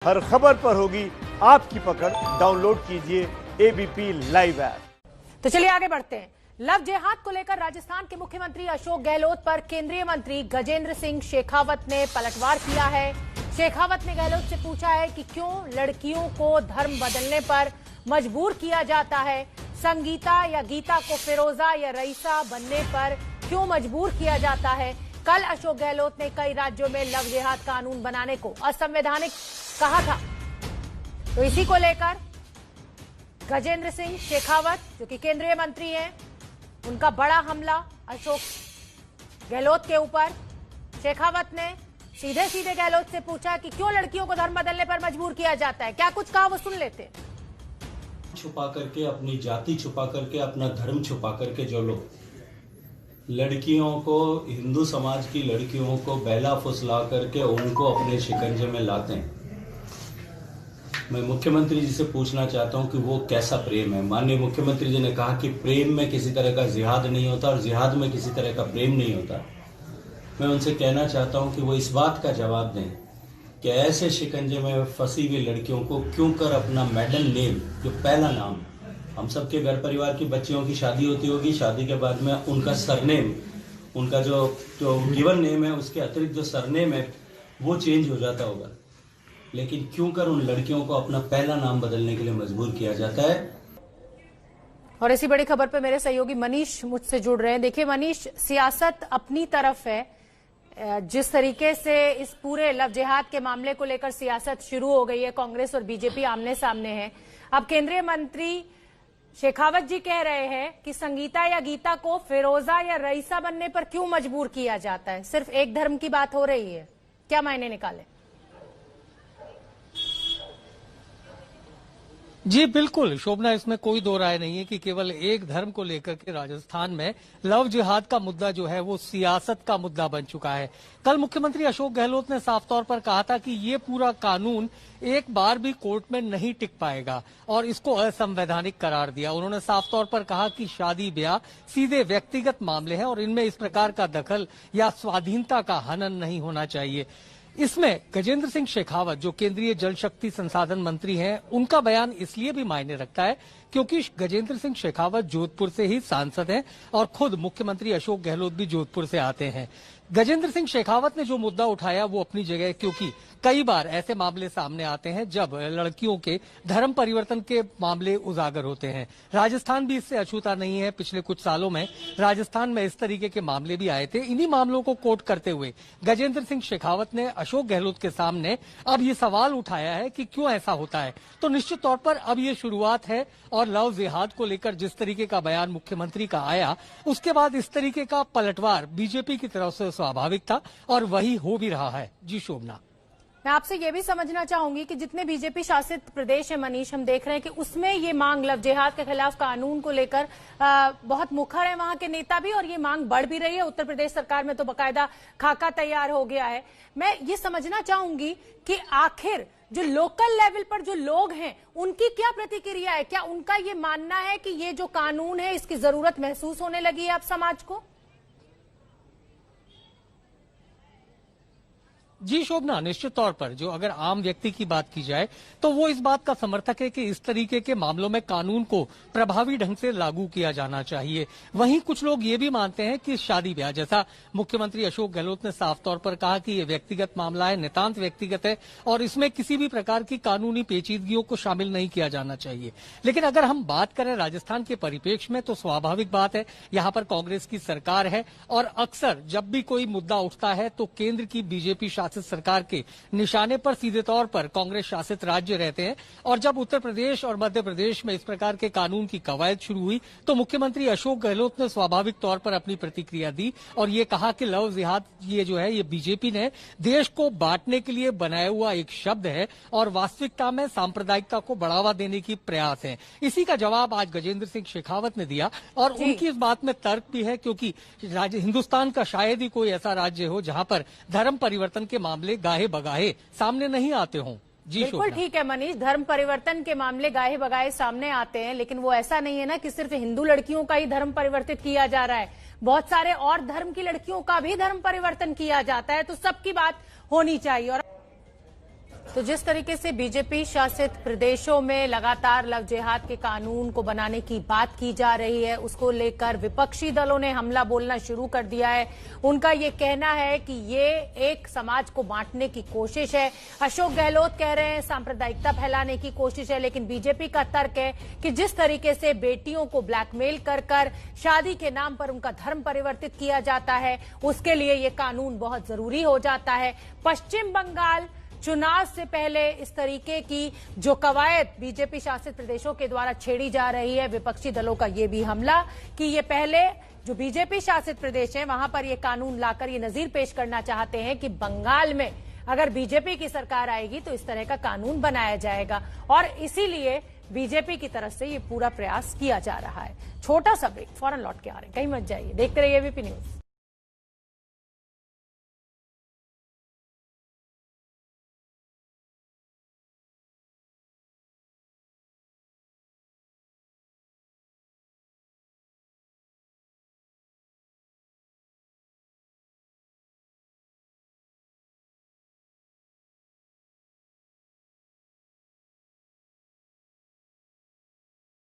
हर खबर पर होगी आपकी पकड़। डाउनलोड कीजिए एबीपी लाइव ऐप। तो चलिए आगे बढ़ते हैं। लव जिहाद को लेकर राजस्थान के मुख्यमंत्री अशोक गहलोत पर केंद्रीय मंत्री गजेंद्र सिंह शेखावत ने पलटवार किया है। शेखावत ने गहलोत से पूछा है कि क्यों लड़कियों को धर्म बदलने पर मजबूर किया जाता है, संगीता या गीता को फिरोजा या रईसा बनने पर क्यों मजबूर किया जाता है। कल अशोक गहलोत ने कई राज्यों में लव जिहाद कानून बनाने को असंवैधानिक कहा था। तो इसी को लेकर गजेंद्र सिंह शेखावत जो कि केंद्रीय मंत्री हैं, उनका बड़ा हमला अशोक गहलोत के ऊपर। शेखावत ने सीधे सीधे गहलोत से पूछा कि क्यों लड़कियों को धर्म बदलने पर मजबूर किया जाता है। क्या कुछ कहा वो सुन लेते हैं। छुपा करके, अपनी जाति छुपा करके, अपना धर्म छुपा करके जो लोग लड़कियों को, हिंदू समाज की लड़कियों को बेला फुसला करके उनको अपने शिकंजे में लाते हैं, मैं मुख्यमंत्री जी से पूछना चाहता हूं कि वो कैसा प्रेम है। माननीय मुख्यमंत्री जी ने कहा कि प्रेम में किसी तरह का जिहाद नहीं होता और जिहाद में किसी तरह का प्रेम नहीं होता। मैं उनसे कहना चाहता हूं कि वो इस बात का जवाब दें कि ऐसे शिकंजे में फंसी हुई लड़कियों को क्यों कर अपना मेडल नेम, जो पहला नाम, हम सबके घर परिवार की बच्चियों की शादी होती होगी, शादी के बाद में उनका सरनेम, उनका जो गिवन नेम है उसके अतिरिक्त जो सरनेम है वो चेंज हो जाता होगा, लेकिन क्यों कर उन लड़कियों को अपना पहला नाम बदलने के लिए मजबूर किया जाता है। और इसी बड़ी खबर पे मेरे सहयोगी मनीष मुझसे जुड़ रहे हैं। देखिए मनीष, सियासत अपनी तरफ है। जिस तरीके से इस पूरे लव जिहाद के मामले को लेकर सियासत शुरू हो गई है, कांग्रेस और बीजेपी आमने सामने है। अब केंद्रीय मंत्री शेखावत जी कह रहे हैं कि संगीता या गीता को फिरोजा या रईसा बनने पर क्यों मजबूर किया जाता है। सिर्फ एक धर्म की बात हो रही है, क्या मायने निकाले। जी बिल्कुल शोभना, इसमें कोई दो राय नहीं है कि केवल एक धर्म को लेकर के राजस्थान में लव जिहाद का मुद्दा जो है वो सियासत का मुद्दा बन चुका है। कल मुख्यमंत्री अशोक गहलोत ने साफ तौर पर कहा था कि ये पूरा कानून एक बार भी कोर्ट में नहीं टिक पाएगा और इसको असंवैधानिक करार दिया। उन्होंने साफ तौर पर कहा कि शादी ब्याह सीधे व्यक्तिगत मामले हैं और इनमें इस प्रकार का दखल या स्वाधीनता का हनन नहीं होना चाहिए। इसमें गजेंद्र सिंह शेखावत जो केंद्रीय जल शक्ति संसाधन मंत्री हैं, उनका बयान इसलिए भी मायने रखता है क्योंकि गजेंद्र सिंह शेखावत जोधपुर से ही सांसद हैं और खुद मुख्यमंत्री अशोक गहलोत भी जोधपुर से आते हैं। गजेंद्र सिंह शेखावत ने जो मुद्दा उठाया वो अपनी जगह है, क्योंकि कई बार ऐसे मामले सामने आते हैं जब लड़कियों के धर्म परिवर्तन के मामले उजागर होते हैं। राजस्थान भी इससे अछूता नहीं है। पिछले कुछ सालों में राजस्थान में इस तरीके के मामले भी आए थे। इन्हीं मामलों को कोट करते हुए गजेंद्र सिंह शेखावत ने अशोक गहलोत के सामने अब ये सवाल उठाया है कि क्यों ऐसा होता है। तो निश्चित तौर पर अब ये शुरुआत है और लव जिहाद को लेकर जिस तरीके का बयान मुख्यमंत्री का आया, उसके बाद इस तरीके का पलटवार बीजेपी की तरफ से स्वाभाविक था और वही हो भी रहा है। जी शोभना, मैं आपसे ये भी समझना चाहूंगी कि जितने बीजेपी शासित प्रदेश है मनीष, हम देख रहे हैं कि उसमें ये मांग लव जिहाद के खिलाफ कानून को लेकर बहुत मुखर है वहां के नेता भी, और ये मांग बढ़ भी रही है। उत्तर प्रदेश सरकार में तो बाकायदा खाका तैयार हो गया है। मैं ये समझना चाहूंगी कि आखिर जो लोकल लेवल पर जो लोग हैं उनकी क्या प्रतिक्रिया है। क्या उनका ये मानना है कि ये जो कानून है इसकी जरूरत महसूस होने लगी है अब समाज को। जी शोभना, निश्चित तौर पर जो अगर आम व्यक्ति की बात की जाए तो वो इस बात का समर्थक है कि इस तरीके के मामलों में कानून को प्रभावी ढंग से लागू किया जाना चाहिए। वहीं कुछ लोग ये भी मानते हैं कि शादी ब्याह, जैसा मुख्यमंत्री अशोक गहलोत ने साफ तौर पर कहा कि ये व्यक्तिगत मामला है, नितांत व्यक्तिगत है और इसमें किसी भी प्रकार की कानूनी पेचीदगियों को शामिल नहीं किया जाना चाहिए। लेकिन अगर हम बात करें राजस्थान के परिप्रेक्ष्य में तो स्वाभाविक बात है, यहाँ पर कांग्रेस की सरकार है और अक्सर जब भी कोई मुद्दा उठता है तो केंद्र की बीजेपी सरकार के निशाने पर सीधे तौर पर कांग्रेस शासित राज्य रहते हैं। और जब उत्तर प्रदेश और मध्य प्रदेश में इस प्रकार के कानून की कवायद शुरू हुई तो मुख्यमंत्री अशोक गहलोत ने स्वाभाविक तौर पर अपनी प्रतिक्रिया दी और ये कहा कि लव जिहाद ये जो है ये बीजेपी ने देश को बांटने के लिए बनाया हुआ एक शब्द है और वास्तविकता में सांप्रदायिकता को बढ़ावा देने की प्रयास है। इसी का जवाब आज गजेंद्र सिंह शेखावत ने दिया और उनकी इस बात में तर्क भी है, क्योंकि हिंदुस्तान का शायद ही कोई ऐसा राज्य हो जहां पर धर्म परिवर्तन के मामले गाहे बगाहे सामने नहीं आते हों। जी बिल्कुल ठीक है मनीष, धर्म परिवर्तन के मामले गाहे बगाहे सामने आते हैं, लेकिन वो ऐसा नहीं है ना कि सिर्फ हिंदू लड़कियों का ही धर्म परिवर्तित किया जा रहा है। बहुत सारे और धर्म की लड़कियों का भी धर्म परिवर्तन किया जाता है। तो सबकी बात होनी चाहिए। और तो जिस तरीके से बीजेपी शासित प्रदेशों में लगातार लव जिहाद के कानून को बनाने की बात की जा रही है, उसको लेकर विपक्षी दलों ने हमला बोलना शुरू कर दिया है। उनका ये कहना है कि ये एक समाज को बांटने की कोशिश है। अशोक गहलोत कह रहे हैं सांप्रदायिकता फैलाने की कोशिश है, लेकिन बीजेपी का तर्क है कि जिस तरीके से बेटियों को ब्लैकमेल कर शादी के नाम पर उनका धर्म परिवर्तित किया जाता है, उसके लिए ये कानून बहुत जरूरी हो जाता है। पश्चिम बंगाल चुनाव से पहले इस तरीके की जो कवायद बीजेपी शासित प्रदेशों के द्वारा छेड़ी जा रही है, विपक्षी दलों का ये भी हमला कि ये पहले जो बीजेपी शासित प्रदेश है वहां पर ये कानून लाकर ये नजीर पेश करना चाहते हैं कि बंगाल में अगर बीजेपी की सरकार आएगी तो इस तरह का कानून बनाया जाएगा, और इसीलिए बीजेपी की तरफ से ये पूरा प्रयास किया जा रहा है। छोटा सा ब्रेक, फौरन लौट के आ रहे हैं, कहीं मत जाइए, देखते रहिए एबीपी न्यूज।